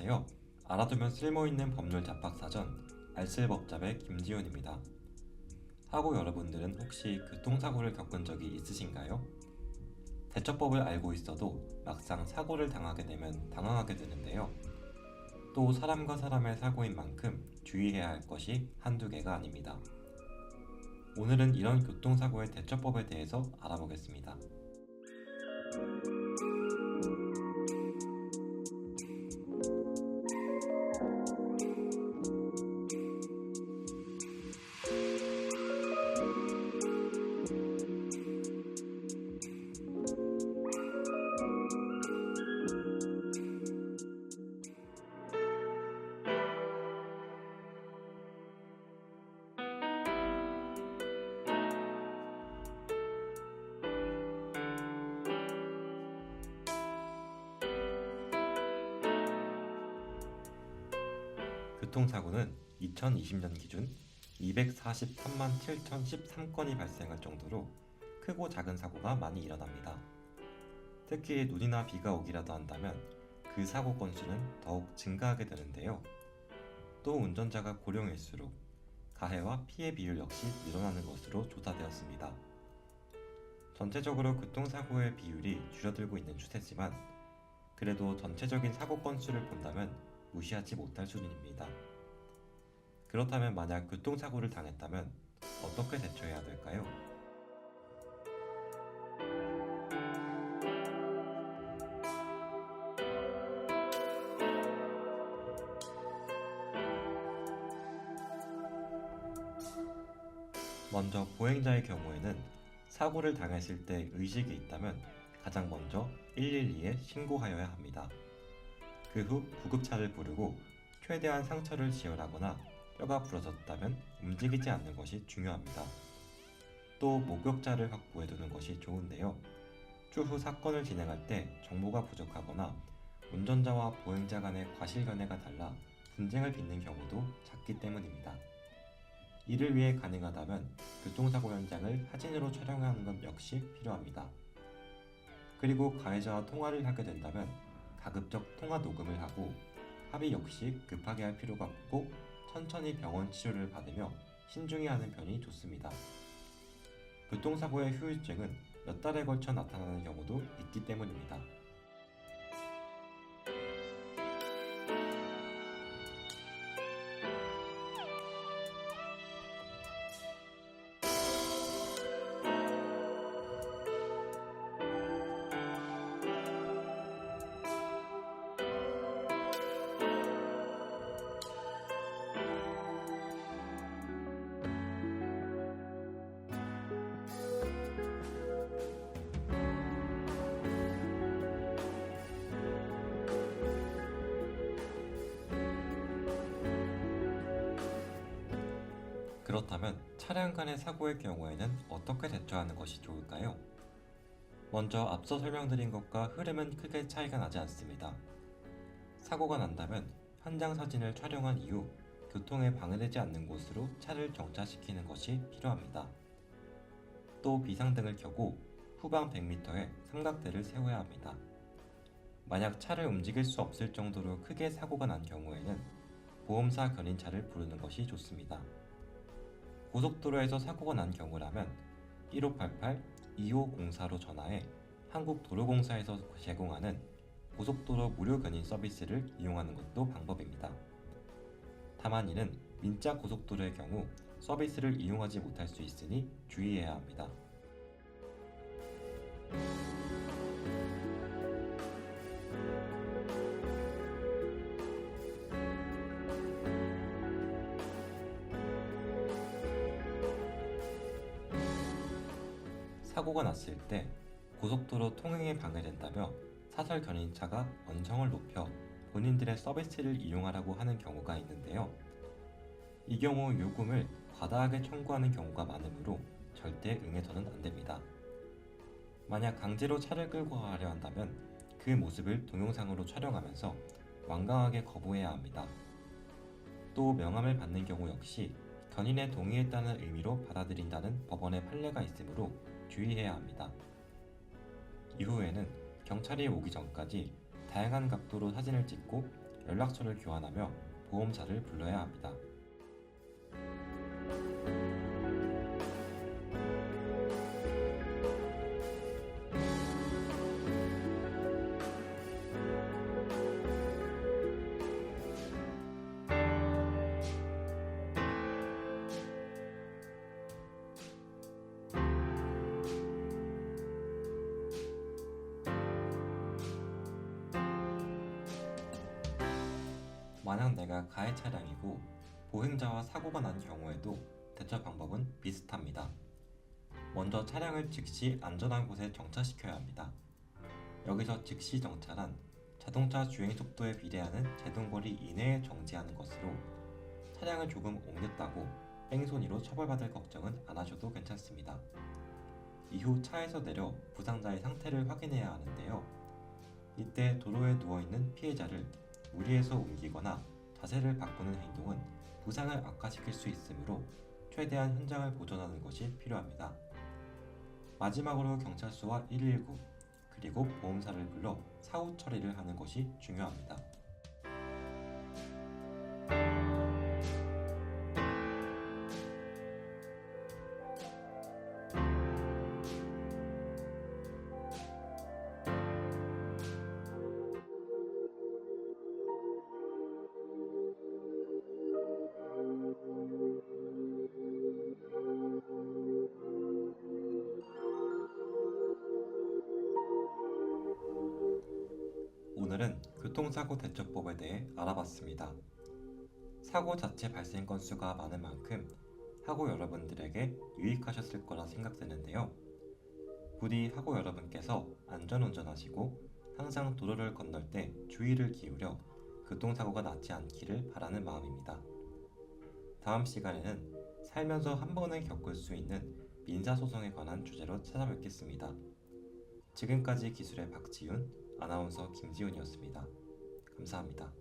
안녕하세요. 알아두면 쓸모있는 법률 잡학사전 알쓸법잡의 김지훈입니다. 하고 여러분들은 혹시 교통사고를 겪은 적이 있으신가요? 대처법을 알고 있어도 막상 사고를 당하게 되면 당황하게 되는데요. 또 사람과 사람의 사고인 만큼 주의해야 할 것이 한두 개가 아닙니다. 오늘은 이런 교통사고의 대처법에 대해서 알아보겠습니다. 교통사고는 2020년 기준 243만 7,013건이 발생할 정도로 크고 작은 사고가 많이 일어납니다. 특히 눈이나 비가 오기라도 한다면 그 사고 건수는 더욱 증가하게 되는데요. 또 운전자가 고령일수록 가해와 피해 비율 역시 늘어나는 것으로 조사되었습니다. 전체적으로 교통사고의 비율이 줄어들고 있는 추세지만 그래도 전체적인 사고 건수를 본다면 무시하지 못할 수준입니다. 그렇다면 만약 교통사고를 당했다면 어떻게 대처해야 될까요? 먼저 보행자의 경우에는 사고를 당했을 때 의식이 있다면 가장 먼저 112에 신고하여야 합니다. 그 후 구급차를 부르고 최대한 상처를 지혈하거나 뼈가 부러졌다면 움직이지 않는 것이 중요합니다. 또 목격자를 확보해두는 것이 좋은데요. 추후 사건을 진행할 때 정보가 부족하거나 운전자와 보행자 간의 과실견해가 달라 분쟁을 빚는 경우도 잦기 때문입니다. 이를 위해 가능하다면 교통사고 현장을 사진으로 촬영하는 것 역시 필요합니다. 그리고 가해자와 통화를 하게 된다면 가급적 통화 녹음을 하고 합의 역시 급하게 할 필요가 없고 천천히 병원 치료를 받으며 신중히 하는 편이 좋습니다. 교통사고의 후유증은 몇 달에 걸쳐 나타나는 경우도 있기 때문입니다. 그렇다면 차량 간의 사고의 경우에는 어떻게 대처하는 것이 좋을까요? 먼저 앞서 설명드린 것과 흐름은 크게 차이가 나지 않습니다. 사고가 난다면 현장 사진을 촬영한 이후 교통에 방해되지 않는 곳으로 차를 정차시키는 것이 필요합니다. 또 비상등을 켜고 후방 100m에 삼각대를 세워야 합니다. 만약 차를 움직일 수 없을 정도로 크게 사고가 난 경우에는 보험사 견인차를 부르는 것이 좋습니다. 고속도로에서 사고가 난 경우라면 1588-2504로 전화해 한국도로공사에서 제공하는 고속도로 무료 견인 서비스를 이용하는 것도 방법입니다. 다만 이는 민자 고속도로의 경우 서비스를 이용하지 못할 수 있으니 주의해야 합니다. 사고가 났을 때 고속도로 통행에 방해된다며 사설 견인차가 언성을 높여 본인들의 서비스를 이용하라고 하는 경우가 있는데요. 이 경우 요금을 과다하게 청구하는 경우가 많으므로 절대 응해서는 안됩니다. 만약 강제로 차를 끌고 가려 한다면 그 모습을 동영상으로 촬영하면서 완강하게 거부해야 합니다. 또 명함을 받는 경우 역시 견인에 동의했다는 의미로 받아들인다는 법원의 판례가 있으므로 주의해야 합니다. 이후에는 경찰이 오기 전까지 다양한 각도로 사진을 찍고 연락처를 교환하며 보험사를 불러야 합니다. 만약 내가 가해 차량이고 보행자와 사고가 난 경우에도 대처 방법은 비슷합니다. 먼저 차량을 즉시 안전한 곳에 정차시켜야 합니다. 여기서 즉시 정차란 자동차 주행 속도에 비례하는 제동거리 이내에 정지하는 것으로 차량을 조금 옮겼다고 뺑소니로 처벌받을 걱정은 안 하셔도 괜찮습니다. 이후 차에서 내려 부상자의 상태를 확인해야 하는데요. 이때 도로에 누워있는 피해자를 무리해서 옮기거나 자세를 바꾸는 행동은 부상을 악화시킬 수 있으므로 최대한 현장을 보존하는 것이 필요합니다. 마지막으로 경찰서와 119 그리고 보험사를 불러 사후 처리를 하는 것이 중요합니다. 오늘은 교통사고 대처법에 대해 알아봤습니다. 사고 자체 발생 건수가 많은 만큼 하고 여러분들에게 유익하셨을 거라 생각되는데요. 부디 하고 여러분께서 안전운전하시고 항상 도로를 건널 때 주의를 기울여 교통사고가 나지 않기를 바라는 마음입니다. 다음 시간에는 살면서 한 번은 겪을 수 있는 민사소송에 관한 주제로 찾아뵙겠습니다. 지금까지 기술의 박지윤, 아나운서 김지훈이었습니다. 감사합니다.